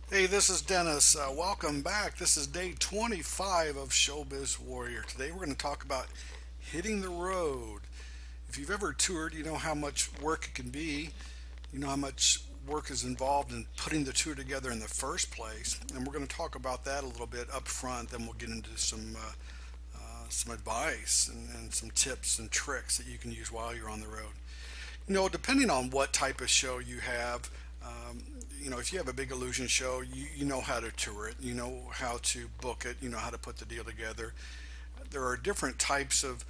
Hey, this is Dennis. Welcome back. This is day 25 of Showbiz Warrior. Today we're going to talk about hitting the road. If you've ever toured, you know how much work it can be. You know how much work is involved in putting the tour together in the first place. And we're going to talk about that a little bit up front. Then we'll get into some advice and some tips and tricks that you can use while you're on the road. Depending on what type of show you have, um, if you have a big illusion show, you know how to tour it, you know how to book it, you know how to put the deal together. There are different types of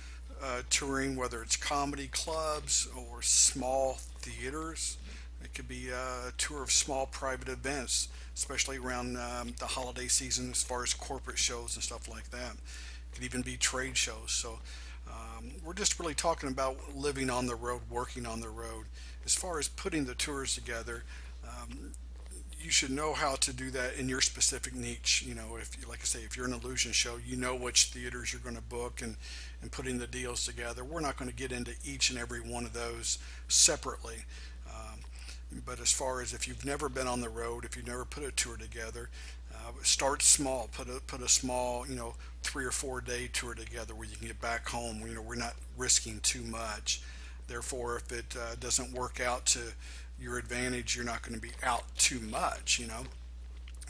touring, whether it's comedy clubs or small theaters. It could be a tour of small private events, especially around the holiday season, as far as corporate shows and stuff like that. It could even be trade shows. So we're just really talking about living on the road, working on the road. As far as putting the tours together, um, you should know how to do that in your specific niche. If, like I say, if you're an illusion show, you know which theaters you're going to book and putting the deals together. We're not going to get into each and every one of those separately. Um, but as far as if you've never been on the road, if you've never put a tour together, start small. Put a small, 3 or 4 day tour together where you can get back home. We're not risking too much. Therefore, if it doesn't work out to your advantage, you're not going to be out too much.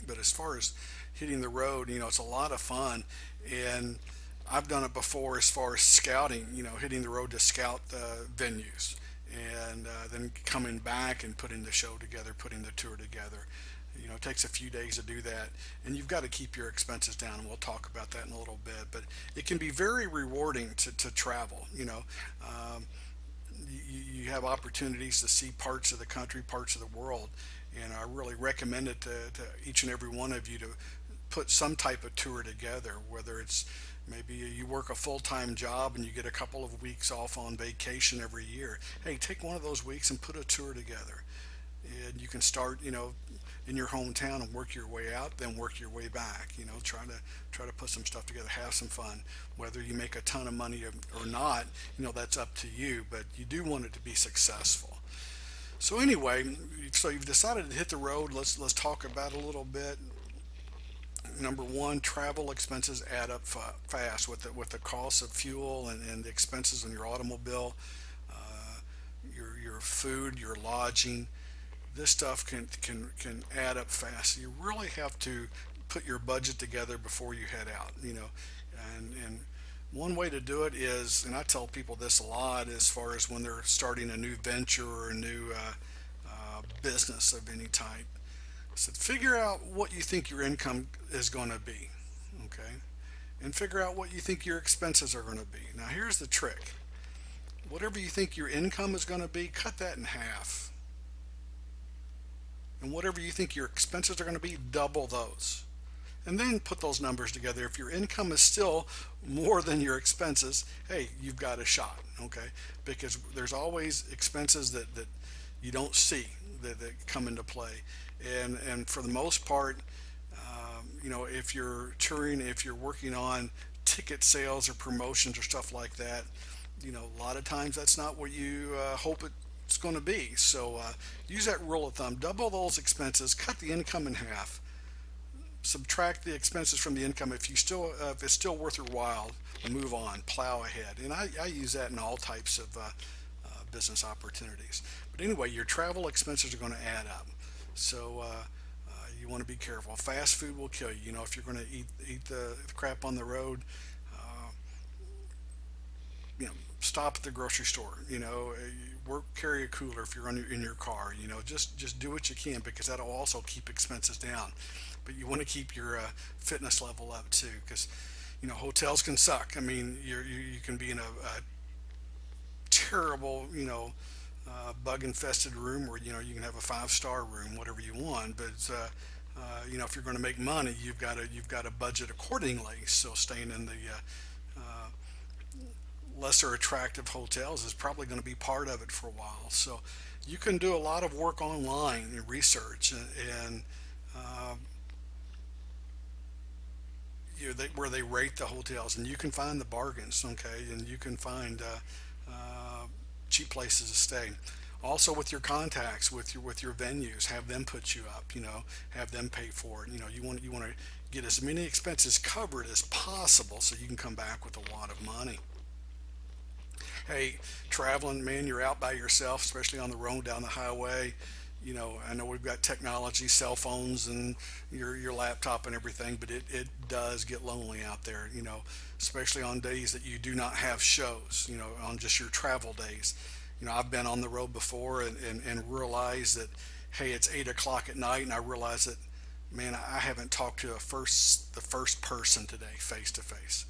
But as far as hitting the road, it's a lot of fun, and I've done it before as far as scouting. Hitting the road to scout venues, and then coming back and putting the show together, putting the tour together. It takes a few days to do that, and you've got to keep your expenses down. And we'll talk about that in a little bit, but it can be very rewarding to travel. You have opportunities to see parts of the country, parts of the world, and I really recommend it to each and every one of you to put some type of tour together, whether it's maybe you work a full-time job and you get a couple of weeks off on vacation every year. Hey, take one of those weeks and put a tour together, and you can start, in your hometown and work your way out, then work your way back. Try to put some stuff together, have some fun. Whether you make a ton of money or not, that's up to you. But you do want it to be successful. So anyway, so you've decided to hit the road. Let's talk about it a little bit. Number one, travel expenses add up fast with the cost of fuel and the expenses on your automobile, your food, your lodging. This stuff can add up fast. You really have to put your budget together before you head out. And one way to do it is, and I tell people this a lot, as far as when they're starting a new venture or a new business of any type. So figure out what you think your income is going to be, okay, and figure out what you think your expenses are going to be. Now here's the trick: whatever you think your income is going to be, cut that in half. And whatever you think your expenses are going to be, double those. And then put those numbers together. If your income is still more than your expenses, hey, you've got a shot, okay? Because there's always expenses that you don't see that come into play. And for the most part, if you're touring, if you're working on ticket sales or promotions or stuff like that, a lot of times that's not what you hope it's going to be. So use that rule of thumb. Double those expenses. Cut the income in half. Subtract the expenses from the income. If it's still worth your while, move on. Plow ahead. And I use that in all types of business opportunities. But anyway, your travel expenses are going to add up. So you want to be careful. Fast food will kill you. If you're going to eat the crap on the road, uh, stop at the grocery store. Carry a cooler if you're in your car. Just do what you can, because that'll also keep expenses down. But you want to keep your fitness level up too, because hotels can suck. I mean, you can be in a terrible bug infested room where you can have a 5-star room, whatever you want. But if you're going to make money, you've got to budget accordingly. So staying in the lesser attractive hotels is probably going to be part of it for a while. So you can do a lot of work online and research, and uh, where they rate the hotels, and you can find the bargains, okay, and you can find cheap places to stay. Also with your contacts, with your venues, have them put you up. Have them pay for it. You want to get as many expenses covered as possible so you can come back with a lot of money. Hey, traveling, man, you're out by yourself, especially on the road down the highway. I know we've got technology, cell phones, and your laptop and everything, but it does get lonely out there. Especially on days that you do not have shows. On just your travel days. I've been on the road before and realized that, hey, it's 8 o'clock at night, and I realize that, man, I haven't talked to the first person today face to face.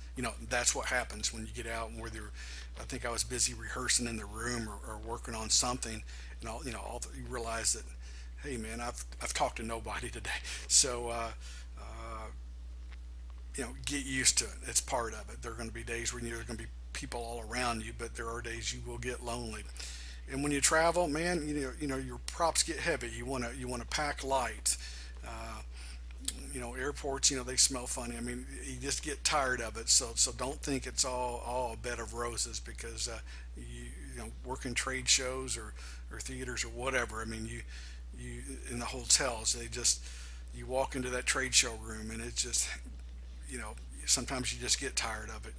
That's what happens when you get out, and whether I think I was busy rehearsing in the room or working on something, and you realize that, hey, man, I've talked to nobody today. So get used to it. It's part of it. There are going to be days when there's going to be people all around you, but there are days you will get lonely. And when you travel, man, your props get heavy. You want to pack light. Uh, Airports, they smell funny. I mean, you just get tired of it. So don't think it's all a bed of roses, because working trade shows or theaters or whatever. I mean, you in the hotels, you walk into that trade show room, and it's just, you know sometimes you just get tired of it.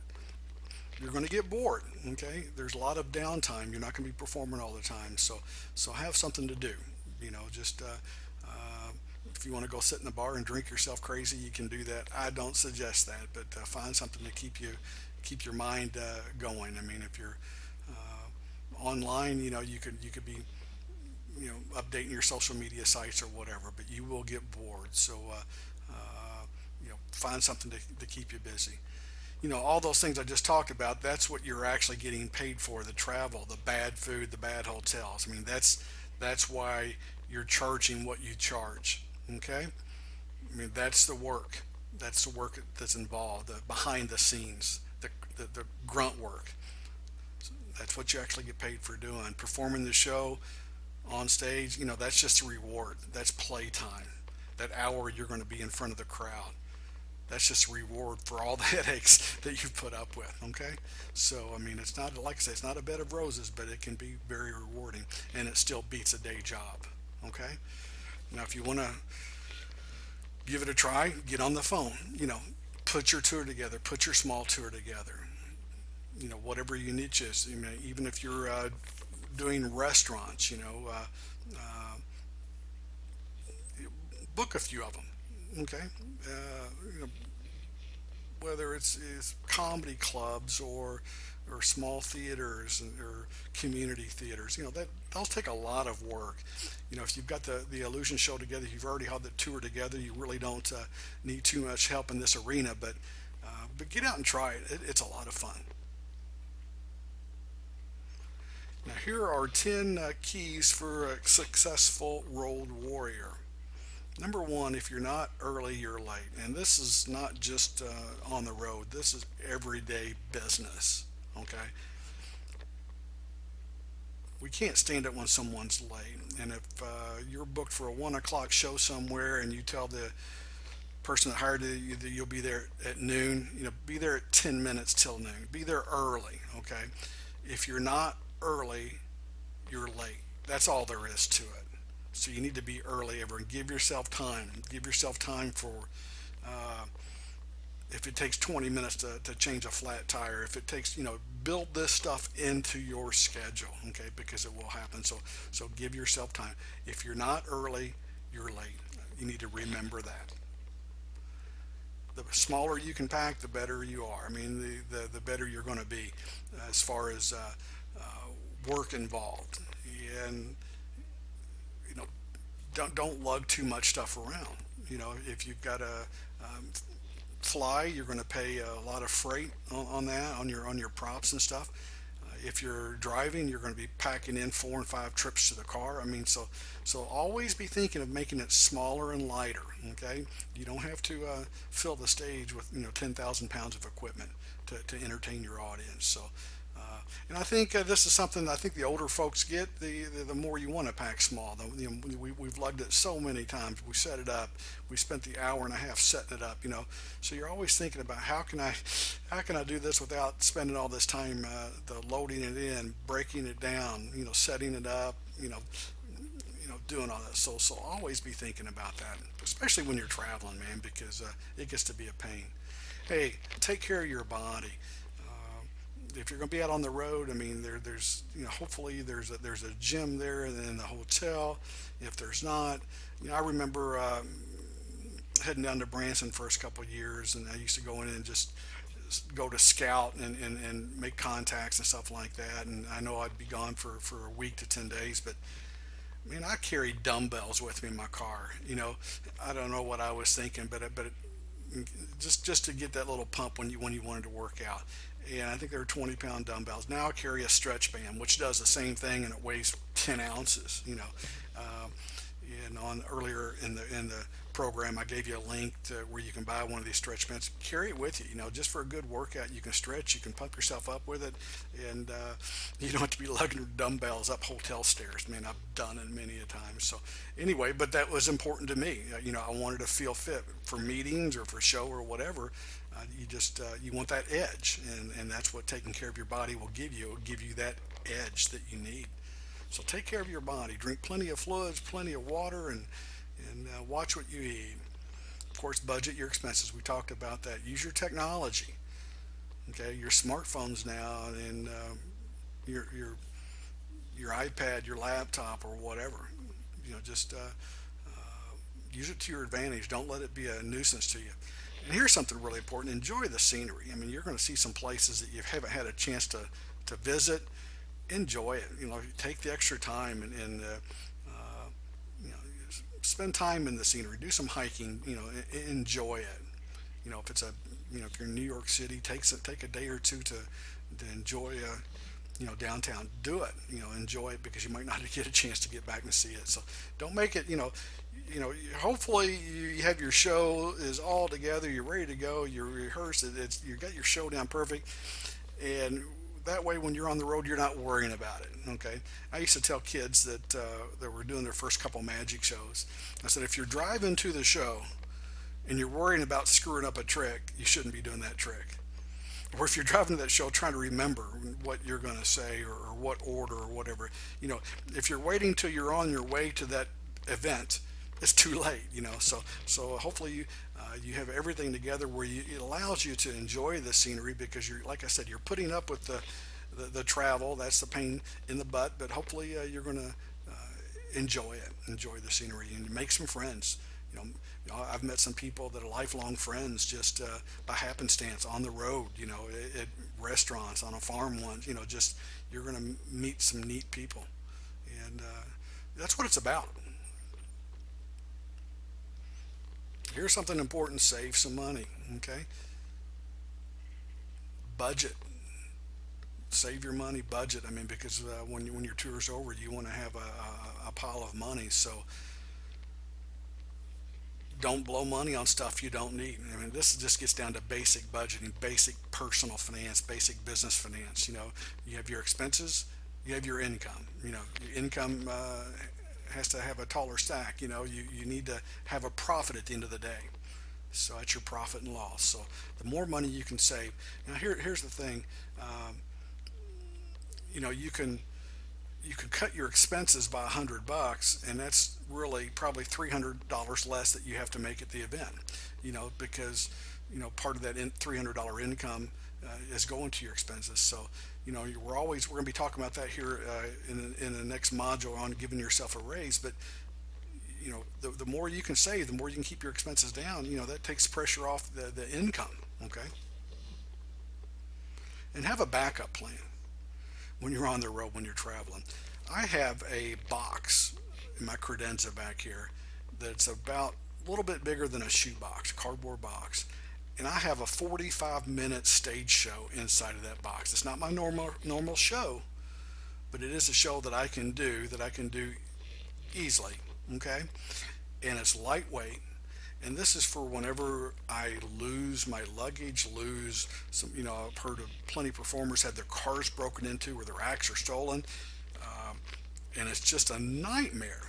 You're going to get bored. Okay, there's a lot of downtime. You're not going to be performing all the time. So have something to do. Just if you want to go sit in the bar and drink yourself crazy, you can do that. I don't suggest that, but find something to keep your mind going. I mean, if you're online, you could be updating your social media sites or whatever, but you will get bored. So find something to keep you busy. All those things I just talked about, that's what you're actually getting paid for: the travel, the bad food, the bad hotels. I mean, that's why you're charging what you charge. Okay? I mean, that's the work. That's the work that's involved, the behind the scenes, the grunt work. That's what you actually get paid for doing. Performing the show on stage, that's just a reward. That's playtime. That hour you're going to be in front of the crowd. That's just a reward for all the headaches that you've put up with. Okay? So, I mean, it's not, like I say, it's not a bed of roses, but it can be very rewarding, and it still beats a day job. Okay? Now, if you want to give it a try, get on the phone. Put your tour together. Put your small tour together. Whatever your niche is. Even if you're doing restaurants, book a few of them. Okay, whether it's comedy clubs or small theaters or community theaters, that'll take a lot of work. If you've got the illusion show together, you've already had the tour together, you really don't need too much help in this arena. But get out and try it. It's a lot of fun. Now, here are 10 keys for a successful road warrior. Number one, if you're not early, you're late. And this is not just on the road, this is everyday business. Okay? We can't stand it when someone's late. And if you're booked for a 1 o'clock show somewhere and you tell the person that hired you that you'll be there at noon, be there at 10 minutes till noon. Be there early. Okay? If you're not early, you're late. That's all there is to it. So you need to be early ever and give yourself time. Give yourself time for, if it takes 20 minutes to change a flat tire, if it takes, build this stuff into your schedule, okay, because it will happen. So give yourself time. If you're not early, you're late. You need to remember that. The smaller you can pack, the better you are. I mean, the better you're going to be as far as work involved. And don't lug too much stuff around. If you've got a fly, you're going to pay a lot of freight on that, on your props and stuff. If you're driving, you're going to be packing in 4 and 5 trips to the car. I mean, so always be thinking of making it smaller and lighter. Okay, you don't have to fill the stage with 10,000 pounds of equipment to entertain your audience. So. And I think this is something I think the older folks get. The more you want to pack small. We've lugged it so many times. We set it up. We spent the hour and a half setting it up. So you're always thinking about how can I do this without spending all this time the loading it in, breaking it down, setting it up, doing all that. So always be thinking about that, especially when you're traveling, man, because it gets to be a pain. Hey, take care of your body. If you're going to be out on the road, I mean, there's hopefully there's a gym there in the hotel. If there's not, I remember heading down to Branson first couple of years, and I used to go in and just go to scout and make contacts and stuff like that. And I know I'd be gone for a week to 10 days, but man, I carried dumbbells with me in my car. I don't know what I was thinking, but just to get that little pump when you wanted to work out. And I think they're 20-pound dumbbells. Now I carry a stretch band, which does the same thing, and it weighs 10 ounces. Uh, and on earlier in the program, I gave you a link to where you can buy one of these stretch bands. Carry it with you, just for a good workout. You can stretch, you can pump yourself up with it, and you don't have to be lugging dumbbells up hotel stairs. Man, I've done it many a time. So anyway, but that was important to me. I wanted to feel fit for meetings or for show or whatever. You want that edge, and that's what taking care of your body will give you. It will give you that edge that you need. So take care of your body. Drink plenty of fluids, plenty of water, and watch what you eat. Of course, budget your expenses. We talked about that. Use your technology. Okay, your smartphones now, and your iPad, your laptop, or whatever. Just use it to your advantage. Don't let it be a nuisance to you. And here's something really important. Enjoy the scenery. I mean, you're going to see some places that you haven't had a chance to visit. Enjoy it. Take the extra time and you know, spend time in the scenery. Do some hiking. Enjoy it. If it's if you're in New York City, take a day or two to enjoy downtown. Do it. Enjoy it, because you might not get a chance to get back and see it. So don't make it. Hopefully you have your show is all together. You're ready to go. You're rehearsed. You got your show down perfect, and that way when you're on the road, you're not worrying about it. Okay. I used to tell kids that were doing their first couple magic shows. I said, if you're driving to the show and you're worrying about screwing up a trick, you shouldn't be doing that trick. Or if you're driving to that show trying to remember what you're going to say, or what order or whatever, if you're waiting till you're on your way to that event, it's too late. So hopefully you have everything together where it allows you to enjoy the scenery, because you're, like I said, you're putting up with the travel. That's the pain in the butt, but hopefully you're going to enjoy the scenery, and make some friends. I've met some people that are lifelong friends just by happenstance on the road, at restaurants, on a farm once, just you're going to meet some neat people. And that's what it's about. Here's something important: save some money. Okay. Budget. Save your money, budget. I mean, because when your tour's over, you want to have a pile of money. So don't blow money on stuff you don't need. I mean, this just gets down to basic budgeting, basic personal finance, basic business finance. You have your expenses, you have your income. Your income has to have a taller stack. You need to have a profit at the end of the day. So that's your profit and loss. So the more money you can save. Now here's the thing. You can cut your expenses by $100, and that's really probably $300 less that you have to make at the event. Because part of that $300 income is going to your expenses. So we're going to be talking about that here in the next module on giving yourself a raise. But the more you can save, the more you can keep your expenses down. That takes pressure off the income. Okay. And have a backup plan when you're on the road, when you're traveling. I have a box in my credenza back here that's about a little bit bigger than a shoebox, cardboard box. And I have a 45-minute stage show inside of that box. It's not my normal show, but it is a show that I can do easily. Okay. And it's lightweight. And this is for whenever I lose my luggage, lose some, I've heard of plenty of performers had their cars broken into or their racks are stolen. And it's just a nightmare.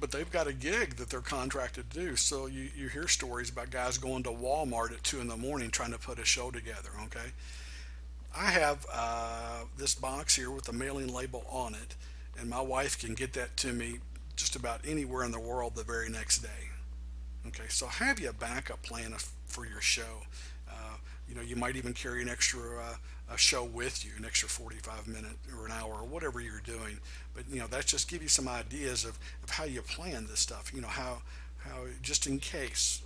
But they've got a gig that they're contracted to do. So you hear stories about guys going to Walmart at 2 in the morning trying to put a show together. Okay. I have this box here with the mailing label on it. and my wife can get that to me just about anywhere in the world the very next day. Okay, so have you a backup plan for your show. You might even carry an extra a show with you, an extra 45 minute or an hour or whatever you're doing. But that's just give you some ideas of how you plan this stuff. How just in case,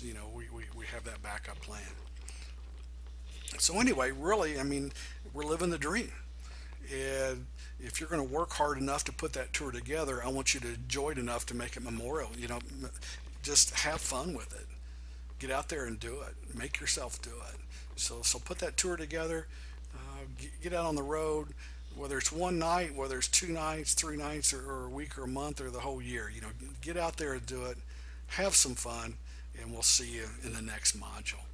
we have that backup plan. So anyway, really, I mean, we're living the dream. And if you're going to work hard enough to put that tour together, I want you to enjoy it enough to make it memorial. Just have fun with it. Get out there and do it. Make yourself do it. So put that tour together. Get out on the road, whether it's one night, whether it's 2 nights, 3 nights, or a week or a month or the whole year. Get out there and do it. Have some fun, and we'll see you in the next module.